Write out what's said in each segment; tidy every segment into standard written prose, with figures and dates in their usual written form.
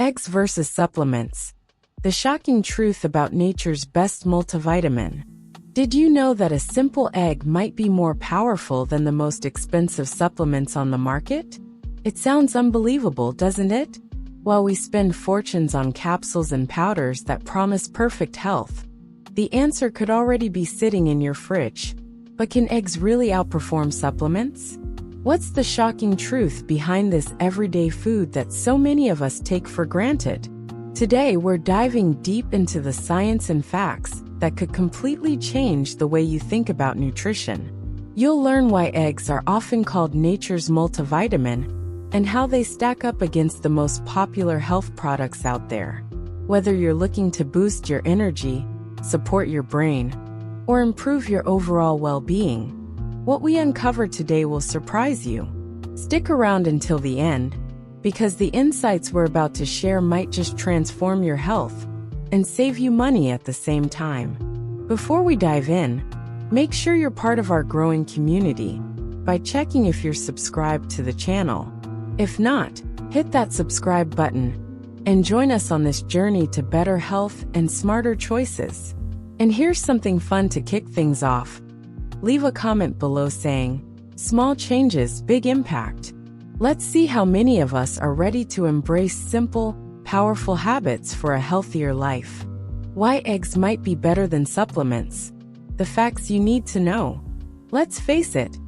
Eggs versus supplements. The shocking truth about nature's best multivitamin. Did you know that a simple egg might be more powerful than the most expensive supplements on the market? It sounds unbelievable, doesn't it? While we spend fortunes on capsules and powders that promise perfect health, the answer could already be sitting in your fridge. But can eggs really outperform supplements? What's the shocking truth behind this everyday food that so many of us take for granted? Today, we're diving deep into the science and facts that could completely change the way you think about nutrition. You'll learn why eggs are often called nature's multivitamin and how they stack up against the most popular health products out there. Whether you're looking to boost your energy, support your brain, or improve your overall well-being, what we uncover today will surprise you. Stick around until the end, because the insights we're about to share might just transform your health and save you money at the same time. Before we dive in, make sure you're part of our growing community by checking if you're subscribed to the channel. If not, hit that subscribe button and join us on this journey to better health and smarter choices. And here's something fun to kick things off. Leave a comment below saying, "Small changes, big impact." Let's see how many of us are ready to embrace simple, powerful habits for a healthier life. Why eggs might be better than supplements. The facts you need to know. Let's face it,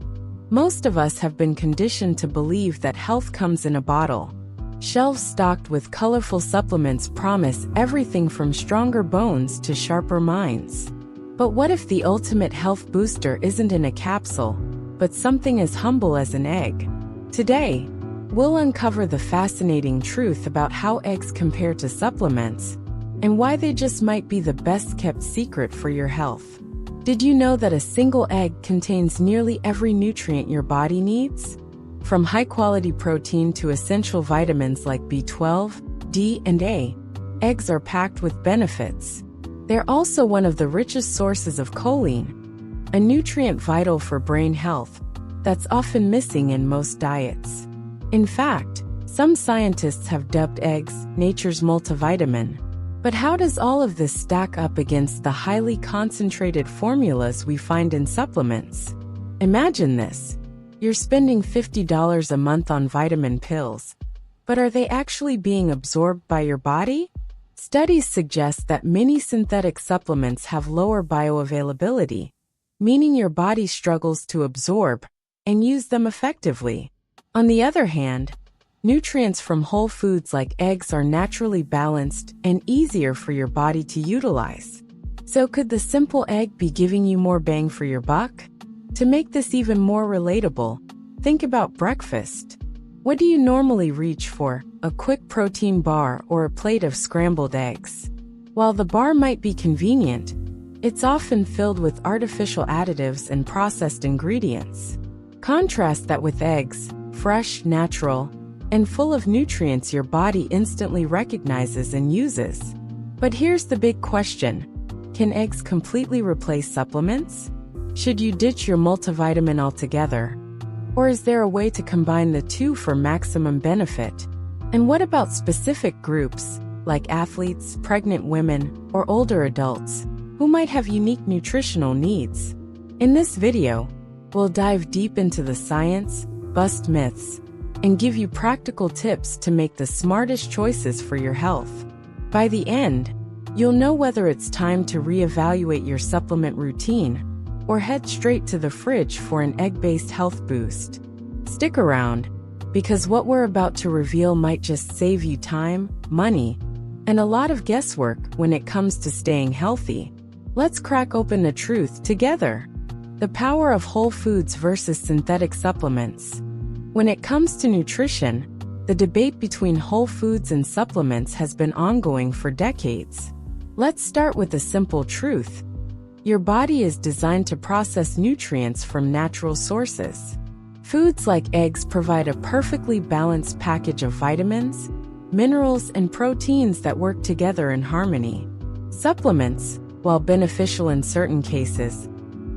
most of us have been conditioned to believe that health comes in a bottle. Shelves stocked with colorful supplements promise everything from stronger bones to sharper minds. But what if the ultimate health booster isn't in a capsule, but something as humble as an egg? Today, we'll uncover the fascinating truth about how eggs compare to supplements and why they just might be the best-kept secret for your health. Did you know that a single egg contains nearly every nutrient your body needs? From high-quality protein to essential vitamins like B12, D, and A, eggs are packed with benefits. They're also one of the richest sources of choline, a nutrient vital for brain health that's often missing in most diets. In fact, some scientists have dubbed eggs nature's multivitamin. But how does all of this stack up against the highly concentrated formulas we find in supplements? Imagine this. You're spending $50 a month on vitamin pills, but are they actually being absorbed by your body? Studies suggest that many synthetic supplements have lower bioavailability, meaning your body struggles to absorb and use them effectively. On the other hand, nutrients from whole foods like eggs are naturally balanced and easier for your body to utilize. So could the simple egg be giving you more bang for your buck? To make this even more relatable, think about breakfast. What do you normally reach for? A quick protein bar or a plate of scrambled eggs? While the bar might be convenient, it's often filled with artificial additives and processed ingredients. Contrast that with eggs, fresh, natural, and full of nutrients your body instantly recognizes and uses. But here's the big question. Can eggs completely replace supplements? Should you ditch your multivitamin altogether? Or is there a way to combine the two for maximum benefit? And what about specific groups, like athletes, pregnant women, or older adults, who might have unique nutritional needs? In this video, we'll dive deep into the science, bust myths, and give you practical tips to make the smartest choices for your health. By the end, you'll know whether it's time to reevaluate your supplement routine or head straight to the fridge for an egg-based health boost. Stick around, because what we're about to reveal might just save you time, money, and a lot of guesswork when it comes to staying healthy. Let's crack open the truth together. The power of whole foods versus synthetic supplements. When it comes to nutrition, the debate between whole foods and supplements has been ongoing for decades. Let's start with a simple truth. Your body is designed to process nutrients from natural sources. Foods like eggs provide a perfectly balanced package of vitamins, minerals, and proteins that work together in harmony. Supplements, while beneficial in certain cases,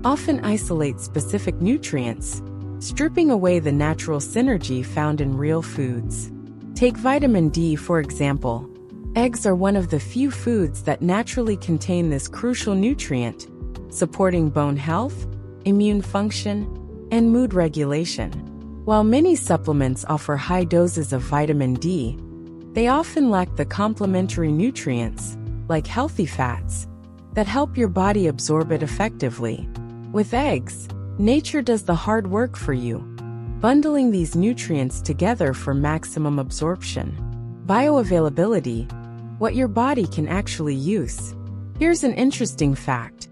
often isolate specific nutrients, stripping away the natural synergy found in real foods. Take vitamin D, for example. Eggs are one of the few foods that naturally contain this crucial nutrient, supporting bone health, immune function, and mood regulation. While many supplements offer high doses of vitamin D, they often lack the complementary nutrients, like healthy fats, that help your body absorb it effectively. With eggs, nature does the hard work for you, bundling these nutrients together for maximum absorption. Bioavailability, what your body can actually use. Here's an interesting fact.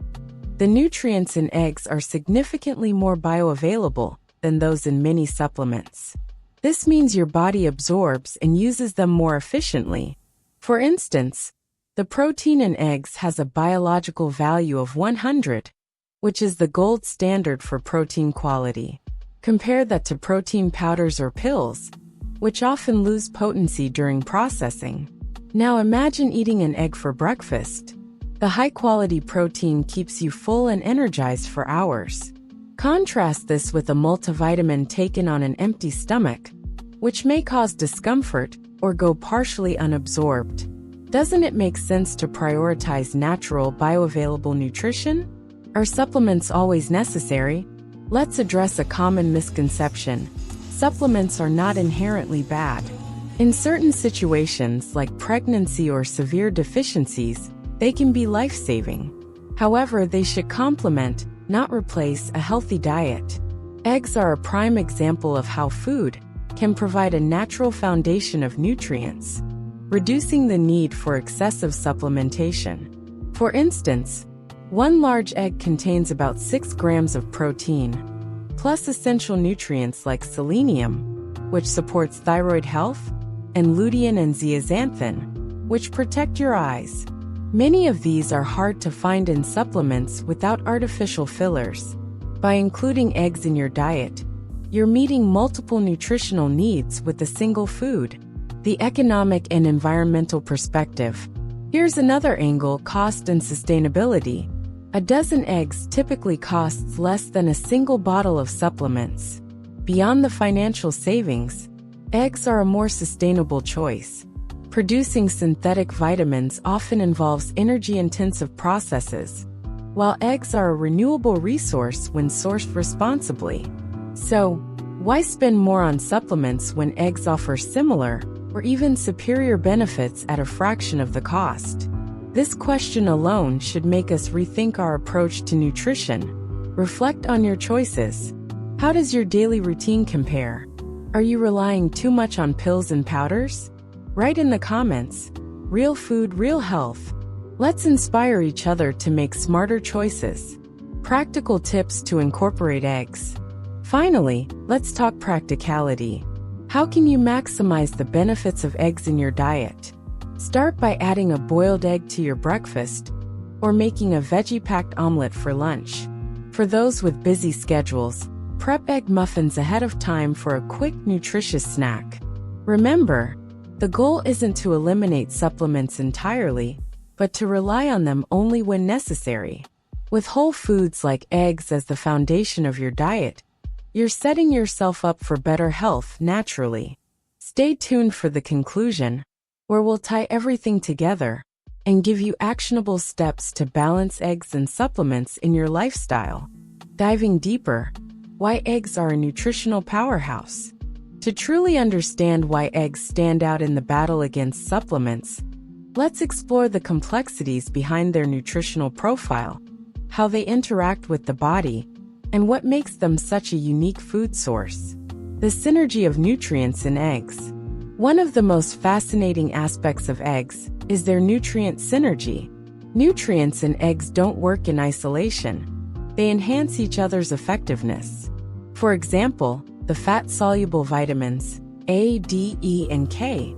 The nutrients in eggs are significantly more bioavailable than those in many supplements. This means your body absorbs and uses them more efficiently. For instance, the protein in eggs has a biological value of 100, which is the gold standard for protein quality. Compare that to protein powders or pills, which often lose potency during processing. Now imagine eating an egg for breakfast. The high-quality protein keeps you full and energized for hours. Contrast this with a multivitamin taken on an empty stomach, which may cause discomfort or go partially unabsorbed. Doesn't it make sense to prioritize natural, bioavailable nutrition? Are supplements always necessary? Let's address a common misconception. Supplements are not inherently bad. In certain situations, like pregnancy or severe deficiencies, they can be life-saving. However, they should complement, not replace, a healthy diet. Eggs are a prime example of how food can provide a natural foundation of nutrients, reducing the need for excessive supplementation. For instance, one large egg contains about 6 grams of protein, plus essential nutrients like selenium, which supports thyroid health, and lutein and zeaxanthin, which protect your eyes. Many of these are hard to find in supplements without artificial fillers. By including eggs in your diet, you're meeting multiple nutritional needs with a single food. The economic and environmental perspective. Here's another angle: cost and sustainability. A dozen eggs typically costs less than a single bottle of supplements. Beyond the financial savings, eggs are a more sustainable choice. Producing synthetic vitamins often involves energy-intensive processes, while eggs are a renewable resource when sourced responsibly. So, why spend more on supplements when eggs offer similar or even superior benefits at a fraction of the cost? This question alone should make us rethink our approach to nutrition. Reflect on your choices. How does your daily routine compare? Are you relying too much on pills and powders? Write in the comments. Real food, real health. Let's inspire each other to make smarter choices. Practical tips to incorporate eggs. Finally, let's talk practicality. How can you maximize the benefits of eggs in your diet? Start by adding a boiled egg to your breakfast, or making a veggie-packed omelet for lunch. For those with busy schedules, prep egg muffins ahead of time for a quick, nutritious snack. Remember, the goal isn't to eliminate supplements entirely, but to rely on them only when necessary. With whole foods like eggs as the foundation of your diet, you're setting yourself up for better health naturally. Stay tuned for the conclusion, where we'll tie everything together and give you actionable steps to balance eggs and supplements in your lifestyle. Diving deeper, why eggs are a nutritional powerhouse. To truly understand why eggs stand out in the battle against supplements, let's explore the complexities behind their nutritional profile, how they interact with the body, and what makes them such a unique food source. The synergy of nutrients in eggs. One of the most fascinating aspects of eggs is their nutrient synergy. Nutrients in eggs don't work in isolation. They enhance each other's effectiveness. For example, the fat-soluble vitamins A, D, E, and K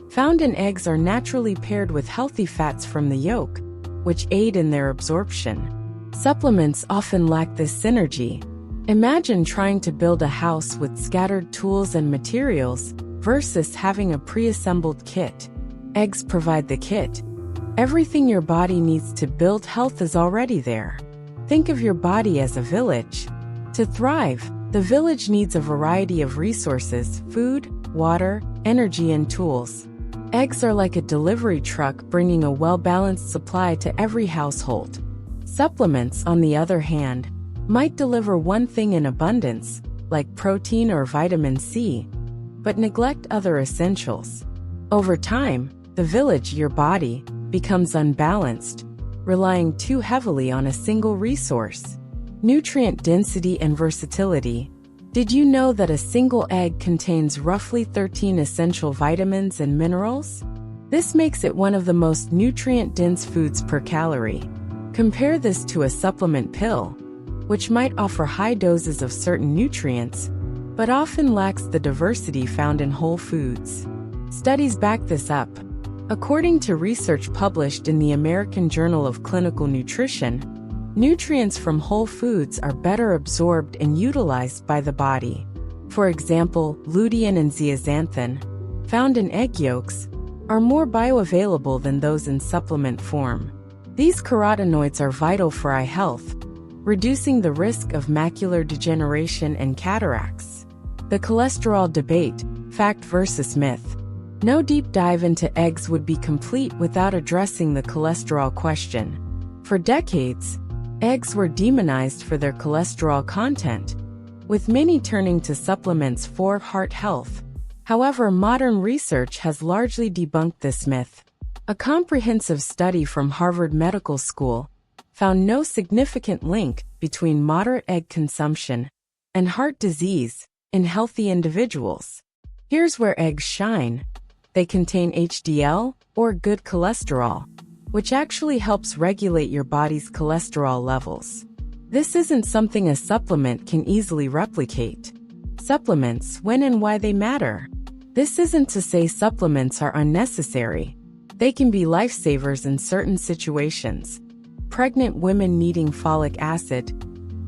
found in eggs are naturally paired with healthy fats from the yolk, which aid in their absorption. Supplements often lack this synergy. Imagine trying to build a house with scattered tools and materials versus having a pre-assembled kit. Eggs provide the kit. Everything your body needs to build health is already there. Think of your body as a village. To thrive, the village needs a variety of resources: food, water, energy and tools. Eggs are like a delivery truck bringing a well-balanced supply to every household. Supplements, on the other hand, might deliver one thing in abundance, like protein or vitamin C, but neglect other essentials. Over time, the village, your body, becomes unbalanced, relying too heavily on a single resource. Nutrient density and versatility. Did you know that a single egg contains roughly 13 essential vitamins and minerals? This makes it one of the most nutrient-dense foods per calorie. Compare this to a supplement pill, which might offer high doses of certain nutrients, but often lacks the diversity found in whole foods. Studies back this up. According to research published in the American Journal of Clinical Nutrition, nutrients from whole foods are better absorbed and utilized by the body. For example, lutein and zeaxanthin, found in egg yolks, are more bioavailable than those in supplement form. These carotenoids are vital for eye health, reducing the risk of macular degeneration and cataracts. The cholesterol debate, fact versus myth. No deep dive into eggs would be complete without addressing the cholesterol question. For decades, eggs were demonized for their cholesterol content, with many turning to supplements for heart health. However, modern research has largely debunked this myth. A comprehensive study from Harvard Medical School found no significant link between moderate egg consumption and heart disease in healthy individuals. Here's where eggs shine. They contain HDL, or good cholesterol, which actually helps regulate your body's cholesterol levels. This isn't something a supplement can easily replicate. Supplements, when and why they matter. This isn't to say supplements are unnecessary. They can be lifesavers in certain situations. Pregnant women needing folic acid,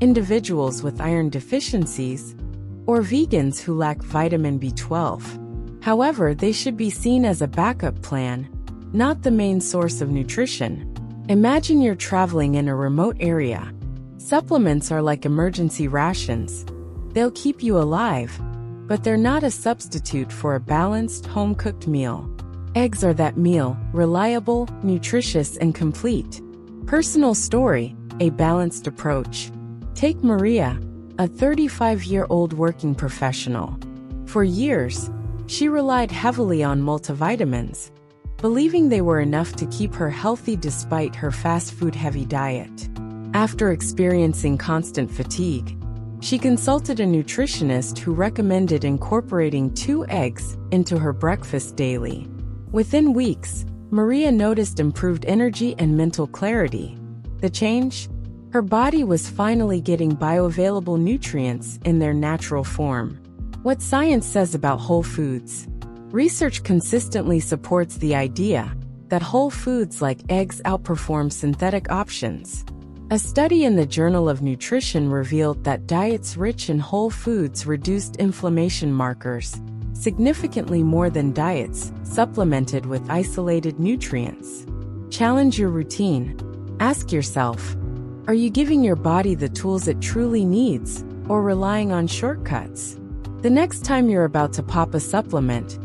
individuals with iron deficiencies, or vegans who lack vitamin B12. However, they should be seen as a backup plan, not the main source of nutrition. Imagine you're traveling in a remote area. Supplements are like emergency rations. They'll keep you alive, but they're not a substitute for a balanced, home-cooked meal. Eggs are that meal, reliable, nutritious, and complete. Personal story, a balanced approach. Take Maria, a 35-year-old working professional. For years, she relied heavily on multivitamins, believing they were enough to keep her healthy despite her fast food-heavy diet. After experiencing constant fatigue, she consulted a nutritionist who recommended incorporating 2 eggs into her breakfast daily. Within weeks, Maria noticed improved energy and mental clarity. The change? Her body was finally getting bioavailable nutrients in their natural form. What science says about whole foods. Research consistently supports the idea that whole foods like eggs outperform synthetic options. A study in the Journal of Nutrition revealed that diets rich in whole foods reduced inflammation markers significantly more than diets supplemented with isolated nutrients. Challenge your routine. Ask yourself, are you giving your body the tools it truly needs, or relying on shortcuts? The next time you're about to pop a supplement,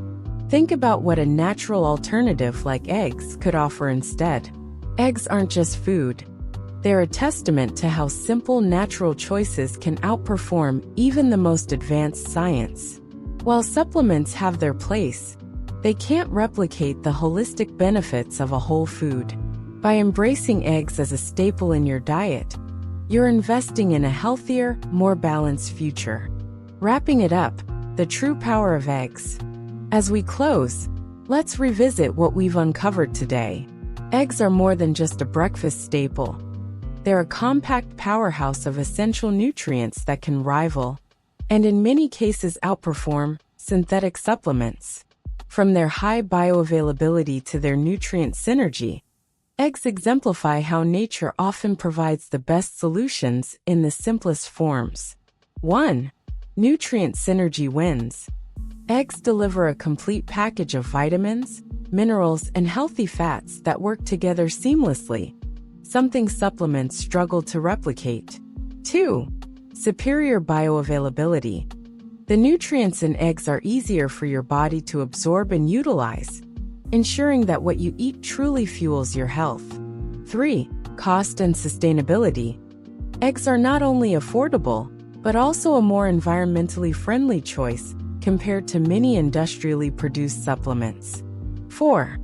think about what a natural alternative like eggs could offer instead. Eggs aren't just food. They're a testament to how simple natural choices can outperform even the most advanced science. While supplements have their place, they can't replicate the holistic benefits of a whole food. By embracing eggs as a staple in your diet, you're investing in a healthier, more balanced future. Wrapping it up, the true power of eggs. As we close, let's revisit what we've uncovered today. Eggs are more than just a breakfast staple. They're a compact powerhouse of essential nutrients that can rival, and in many cases outperform, synthetic supplements. From their high bioavailability to their nutrient synergy, eggs exemplify how nature often provides the best solutions in the simplest forms. 1. Nutrient synergy wins. Eggs deliver a complete package of vitamins, minerals, and healthy fats that work together seamlessly, something supplements struggle to replicate. 2. Superior bioavailability. The nutrients in eggs are easier for your body to absorb and utilize, ensuring that what you eat truly fuels your health. 3. Cost and sustainability. Eggs are not only affordable, but also a more environmentally friendly choice compared to many industrially produced supplements. 4.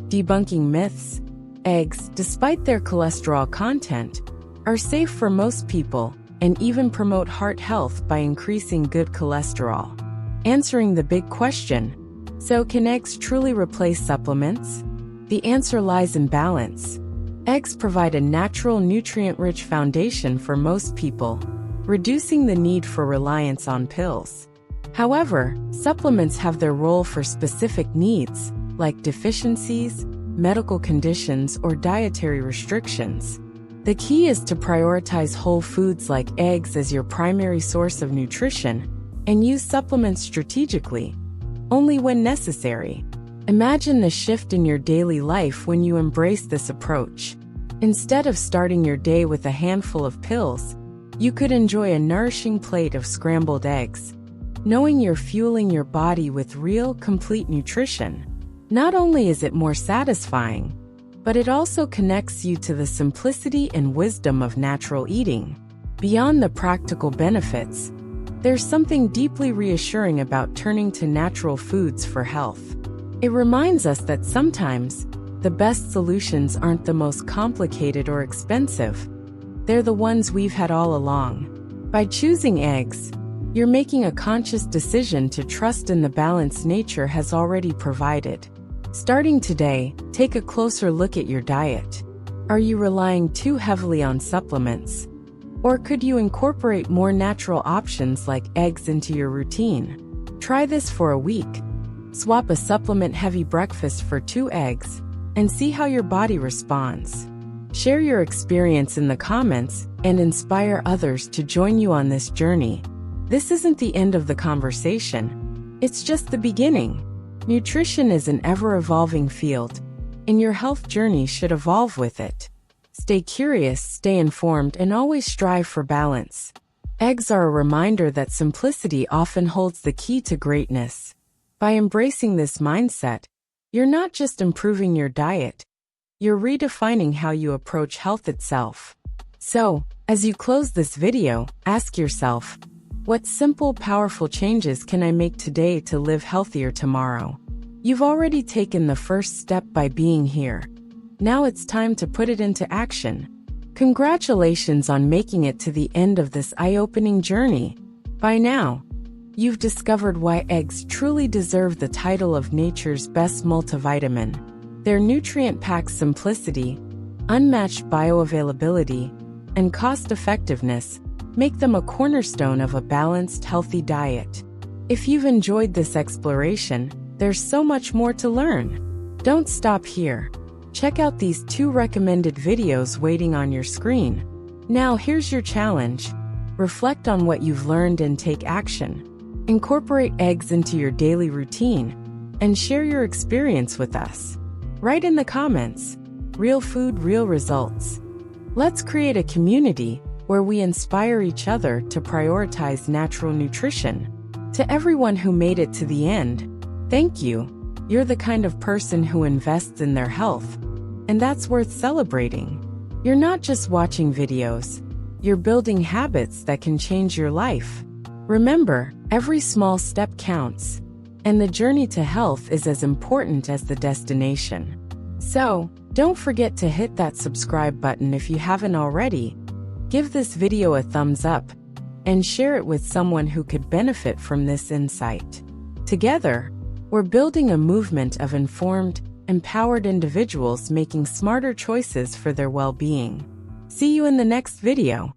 Debunking myths. Eggs, despite their cholesterol content, are safe for most people and even promote heart health by increasing good cholesterol. Answering the big question, so can eggs truly replace supplements? The answer lies in balance. Eggs provide a natural, nutrient-rich foundation for most people, reducing the need for reliance on pills. However, supplements have their role for specific needs, like deficiencies, medical conditions, or dietary restrictions. The key is to prioritize whole foods like eggs as your primary source of nutrition and use supplements strategically, only when necessary. Imagine the shift in your daily life when you embrace this approach. Instead of starting your day with a handful of pills, you could enjoy a nourishing plate of scrambled eggs, knowing you're fueling your body with real, complete nutrition. Not only is it more satisfying, but it also connects you to the simplicity and wisdom of natural eating. Beyond the practical benefits, there's something deeply reassuring about turning to natural foods for health. It reminds us that sometimes, the best solutions aren't the most complicated or expensive. They're the ones we've had all along. By choosing eggs, you're making a conscious decision to trust in the balance nature has already provided. Starting today, take a closer look at your diet. Are you relying too heavily on supplements? Or could you incorporate more natural options like eggs into your routine? Try this for a week. Swap a supplement-heavy breakfast for 2 eggs, and see how your body responds. Share your experience in the comments and inspire others to join you on this journey. This isn't the end of the conversation. It's just the beginning. Nutrition is an ever-evolving field, and your health journey should evolve with it. Stay curious, stay informed, and always strive for balance. Eggs are a reminder that simplicity often holds the key to greatness. By embracing this mindset, you're not just improving your diet, you're redefining how you approach health itself. So, as you close this video, ask yourself, what simple, powerful changes can I make today to live healthier tomorrow? You've already taken the first step by being here. Now it's time to put it into action. Congratulations on making it to the end of this eye-opening journey. By now, you've discovered why eggs truly deserve the title of nature's best multivitamin. Their nutrient-packed simplicity, unmatched bioavailability, and cost-effectiveness make them a cornerstone of a balanced, healthy diet. If you've enjoyed this exploration, there's so much more to learn. Don't stop here. Check out these 2 recommended videos waiting on your screen. Now here's your challenge. Reflect on what you've learned and take action. Incorporate eggs into your daily routine and share your experience with us. Write in the comments, real food, real results. Let's create a community where we inspire each other to prioritize natural nutrition. To everyone who made it to the end, thank you. You're the kind of person who invests in their health, and that's worth celebrating. You're not just watching videos, you're building habits that can change your life. Remember, every small step counts, and the journey to health is as important as the destination. So, don't forget to hit that subscribe button if you haven't already. Give this video a thumbs up, and share it with someone who could benefit from this insight. Together, we're building a movement of informed, empowered individuals making smarter choices for their well-being. See you in the next video.